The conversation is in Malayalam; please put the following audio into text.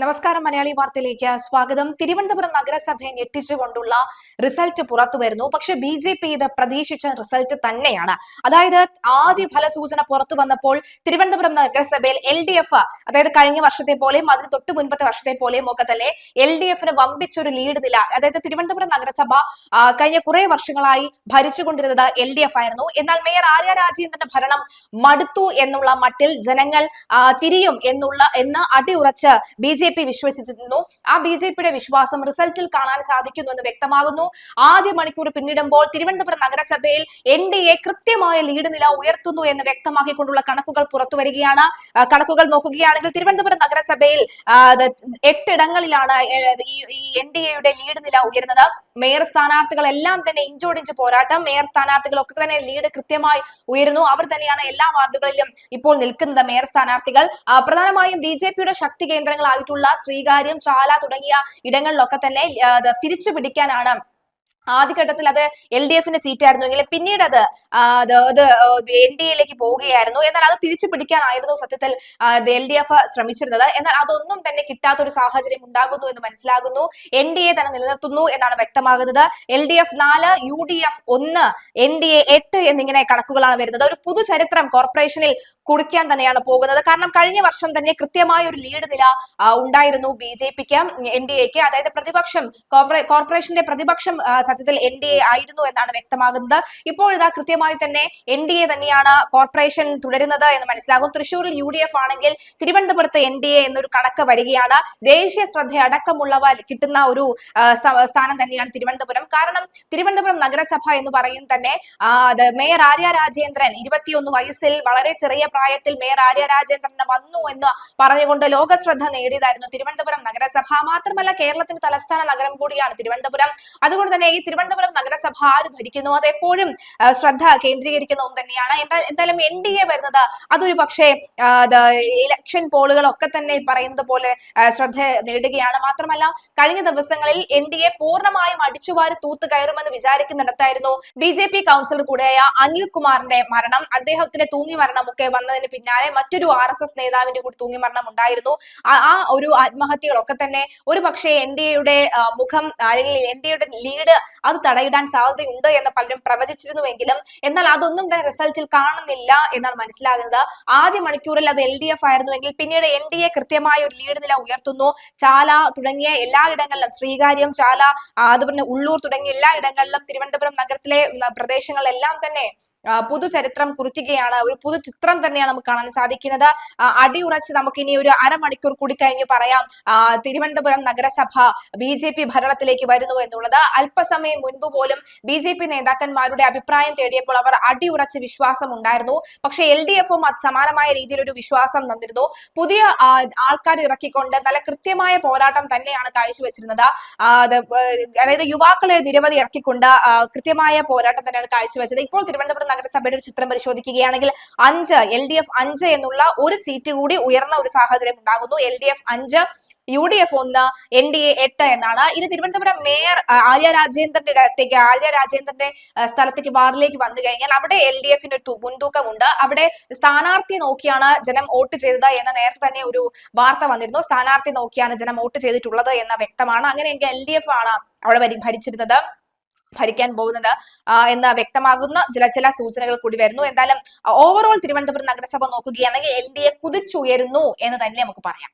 നമസ്കാരം. മലയാളി വാർത്തയിലേക്ക് സ്വാഗതം. തിരുവനന്തപുരം നഗരസഭയെ ഞെട്ടിച്ചുകൊണ്ടുള്ള റിസൾട്ട് പുറത്തു വരുന്നു. പക്ഷെ BJP ഇത് പ്രതീക്ഷിച്ച റിസൾട്ട് തന്നെയാണ്. അതായത് ആദ്യ ഫലസൂചന പുറത്തു വന്നപ്പോൾ തിരുവനന്തപുരം നഗരസഭയിൽ LDF, അതായത് കഴിഞ്ഞ വർഷത്തെ പോലെയും അതിന് തൊട്ട് മുൻപത്തെ വർഷത്തെ പോലെയും ഒക്കെ തന്നെ LDFന് വമ്പിച്ചൊരു ലീഡ് നില. അതായത് തിരുവനന്തപുരം നഗരസഭ കഴിഞ്ഞ കുറെ വർഷങ്ങളായി ഭരിച്ചുകൊണ്ടിരുന്നത് LDF ആയിരുന്നു. എന്നാൽ മേയർ ആര്യ രാജേന്ദ്രന്റെ ഭരണം മടുത്തു എന്നുള്ള മട്ടിൽ ജനങ്ങൾ തിരിയും എന്ന് അടിയുറച്ച് BJP വിശ്വസിച്ചിരുന്നു. ആ BJPയുടെ വിശ്വാസം റിസൾട്ടിൽ കാണാൻ സാധിക്കുന്നു എന്ന് വ്യക്തമാകുന്നു. ആദ്യ മണിക്കൂർ പിന്നിടുമ്പോൾ തിരുവനന്തപുരം നഗരസഭയിൽ NDA കൃത്യമായ ലീഡ് നില ഉയർത്തുന്നു എന്ന് വ്യക്തമാക്കിക്കൊണ്ടുള്ള കണക്കുകൾ പുറത്തു വരികയാണ്. കണക്കുകൾ നോക്കുകയാണെങ്കിൽ തിരുവനന്തപുരം നഗരസഭയിൽ 8 ഇടങ്ങളിലാണ് ഈ NDAയുടെ ലീഡ് നില ഉയരുന്നത്. മേയർ സ്ഥാനാർത്ഥികളെല്ലാം തന്നെ ഇഞ്ചോടിഞ്ച് പോരാട്ടം. മേയർ സ്ഥാനാർത്ഥികളൊക്കെ തന്നെ ലീഡ് കൃത്യമായി ഉയരുന്നു. അവർ തന്നെയാണ് എല്ലാ വാർഡുകളിലും ഇപ്പോൾ നിൽക്കുന്നത്. മേയർ സ്ഥാനാർത്ഥികൾ പ്രധാനമായും BJPയുടെ ശക്തി കേന്ദ്രങ്ങളായിട്ടുള്ള ശ്രീകാര്യം, ചാല തുടങ്ങിയ ഇടങ്ങളിലൊക്കെ തന്നെ തിരിച്ചു പിടിക്കാനാണ്. ആദ്യഘട്ടത്തിൽ അത് LDFന്റെ സീറ്റായിരുന്നുവെങ്കിലും പിന്നീട് അത് NDAയിലേക്ക് പോവുകയായിരുന്നു. എന്നാൽ അത് തിരിച്ചു പിടിക്കാനായിരുന്നു സത്യത്തിൽ LDF ശ്രമിച്ചിരുന്നത്. എന്നാൽ അതൊന്നും തന്നെ കിട്ടാത്ത ഒരു സാഹചര്യം ഉണ്ടാകുന്നു എന്ന് മനസ്സിലാകുന്നു. NDA തന്നെ നിലനിർത്തുന്നു എന്നാണ് വ്യക്തമാകുന്നത്. LDF 4, UDF 1, NDA 8 എന്നിങ്ങനെ കണക്കുകളാണ് വരുന്നത്. ഒരു പുതുചരിത്രം കോർപ്പറേഷനിൽ കുറിക്കാൻ തന്നെയാണ് പോകുന്നത്. കാരണം കഴിഞ്ഞ വർഷം തന്നെ കൃത്യമായ ഒരു ലീഡ് നില ഉണ്ടായിരുന്നു BJPക്ക്, NDAക്ക്. അതായത് പ്രതിപക്ഷം, കോർപ്പറേഷന്റെ പ്രതിപക്ഷം സത്യത്തിൽ NDA ആയിരുന്നു എന്നാണ് വ്യക്തമാകുന്നത്. ഇപ്പോൾ ഇതാ കൃത്യമായി തന്നെ NDA തന്നെയാണ് കോർപ്പറേഷൻ തുടരുന്നത് എന്ന് മനസ്സിലാകും. തൃശ്ശൂരിൽ UDF ആണെങ്കിൽ തിരുവനന്തപുരത്ത് NDA എന്നൊരു കണക്ക് വരികയാണ്. ദേശീയ ശ്രദ്ധ അടക്കമുള്ളവ കിട്ടുന്ന ഒരു സ്ഥാനം തന്നെയാണ് തിരുവനന്തപുരം. കാരണം തിരുവനന്തപുരം നഗരസഭ എന്ന് പറയുന്നത് തന്നെ മേയർ ആര്യ രാജേന്ദ്രൻ 21 വയസ്സിൽ വളരെ ചെറിയ പ്രായത്തിൽ മേയർ ആര്യ രാജേന്ദ്രന് വന്നു എന്ന് പറഞ്ഞുകൊണ്ട് ലോകശ്രദ്ധ നേടിയതായിരുന്നു തിരുവനന്തപുരം നഗരസഭ. മാത്രമല്ല കേരളത്തിന്റെ തലസ്ഥാന നഗരം കൂടിയാണ് തിരുവനന്തപുരം. അതുകൊണ്ട് തന്നെ ഈ തിരുവനന്തപുരം നഗരസഭ ആര് ഭരിക്കുന്നു അത് എപ്പോഴും ശ്രദ്ധ കേന്ദ്രീകരിക്കുന്ന ഒന്ന് തന്നെയാണ്. എന്തായാലും NDA വരുന്നത് അതൊരു പക്ഷേ ഇലക്ഷൻ പോളുകളൊക്കെ തന്നെ പറയുന്നത് പോലെ ശ്രദ്ധ നേടുകയാണ്. മാത്രമല്ല കഴിഞ്ഞ ദിവസങ്ങളിൽ NDA പൂർണ്ണമായും അടിച്ചുവാരി തൂത്ത് കയറുമെന്ന് വിചാരിക്കുന്നിടത്തായിരുന്നു BJP കൗൺസിലർ കൂടെയായ അനിൽകുമാറിന്റെ മരണം. അദ്ദേഹത്തിന്റെ തൂങ്ങി മരണമൊക്കെ വന്നതിന് പിന്നാലെ മറ്റൊരു RSS നേതാവിന്റെ കൂടി തൂങ്ങി മരണം ഉണ്ടായിരുന്നു. ആ ഒരു ആത്മഹത്യകളൊക്കെ തന്നെ ഒരു പക്ഷേ NDAയുടെ മുഖം അല്ലെങ്കിൽ NDAയുടെ ലീഡ് അത് തടയിടാൻ സാധ്യതയുണ്ട് എന്ന് പലരും പ്രവചിച്ചിരുന്നുവെങ്കിലും എന്നാൽ അതൊന്നും തന്നെ റിസൾട്ടിൽ കാണുന്നില്ല എന്നാണ് മനസ്സിലാകുന്നത്. ആദ്യ മണിക്കൂറിൽ അത് LDF ആയിരുന്നുവെങ്കിൽ പിന്നീട് NDA കൃത്യമായ ഒരു ലീഡ് നില ഉയർത്തുന്നു. ചാല തുടങ്ങിയ എല്ലാ ഇടങ്ങളിലും, ശ്രീകാര്യം, ചാല, അതുപോലെ ഉള്ളൂർ തുടങ്ങിയ എല്ലാ ഇടങ്ങളിലും തിരുവനന്തപുരം നഗരത്തിലെ പ്രദേശങ്ങളിലെല്ലാം തന്നെ പുതുചരിത്രം കുറിക്കുകയാണ്. ഒരു പുതുചിത്രം തന്നെയാണ് നമുക്ക് കാണാൻ സാധിക്കുന്നത്. അടിയുറച്ച് നമുക്ക് ഇനി ഒരു അരമണിക്കൂർ കൂടി കഴിഞ്ഞ് പറയാം തിരുവനന്തപുരം നഗരസഭ BJP ഭരണത്തിലേക്ക് വരുന്നു എന്നുള്ളത്. അല്പസമയം മുൻപ് പോലും BJP നേതാക്കന്മാരുടെ അഭിപ്രായം തേടിയപ്പോൾ അവർ അടിയുറച്ച് വിശ്വാസം ഉണ്ടായിരുന്നു. പക്ഷെ LDFും സമാനമായ രീതിയിൽ ഒരു വിശ്വാസം തന്നിരുന്നു. പുതിയ ആൾക്കാർ ഇറക്കിക്കൊണ്ട് നല്ല കൃത്യമായ പോരാട്ടം തന്നെയാണ് കാഴ്ചവെച്ചിരുന്നത്. അതായത് യുവാക്കളെ നിരവധി ഇറക്കിക്കൊണ്ട് കൃത്യമായ പോരാട്ടം തന്നെയാണ് കാഴ്ചവെച്ചത്. ഇപ്പോൾ തിരുവനന്തപുരം നഗരസഭയുടെ ഒരു ചിത്രം പരിശോധിക്കുകയാണെങ്കിൽ LDF 5 എന്നുള്ള ഒരു സീറ്റ് കൂടി ഉയർന്ന ഒരു സാഹചര്യം ഉണ്ടാകുന്നു. LDF 5, UDF 1, NDA 8 എന്നാണ്. ഇനി തിരുവനന്തപുരം മേയർ ആര്യ രാജേന്ദ്രന്റെ സ്ഥലത്തേക്ക് വാർഡിലേക്ക് വന്നു കഴിഞ്ഞാൽ അവിടെ LDFന് ഒരു മുൻതൂക്കമുണ്ട്. അവിടെ സ്ഥാനാർത്ഥി നോക്കിയാണ് ജനം വോട്ട് ചെയ്തത് എന്ന നേരത്തെ തന്നെ ഒരു വാർത്ത വന്നിരുന്നു. സ്ഥാനാർത്ഥി നോക്കിയാണ് ജനം വോട്ട് ചെയ്തിട്ടുള്ളത് എന്ന് വ്യക്തമാണ്. അങ്ങനെയെങ്കിൽ LDF ആണ് അവിടെ ഭരിക്കാൻ പോകുന്നത് എന്ന് വ്യക്തമാകുന്ന ചില സൂചനകൾ കൂടി വരുന്നു. എന്തായാലും ഓവറോൾ തിരുവനന്തപുരം നഗരസഭ നോക്കുകയാണെങ്കിൽ NDA കുതിച്ചുയരുന്നു എന്ന് തന്നെ നമുക്ക് പറയാം.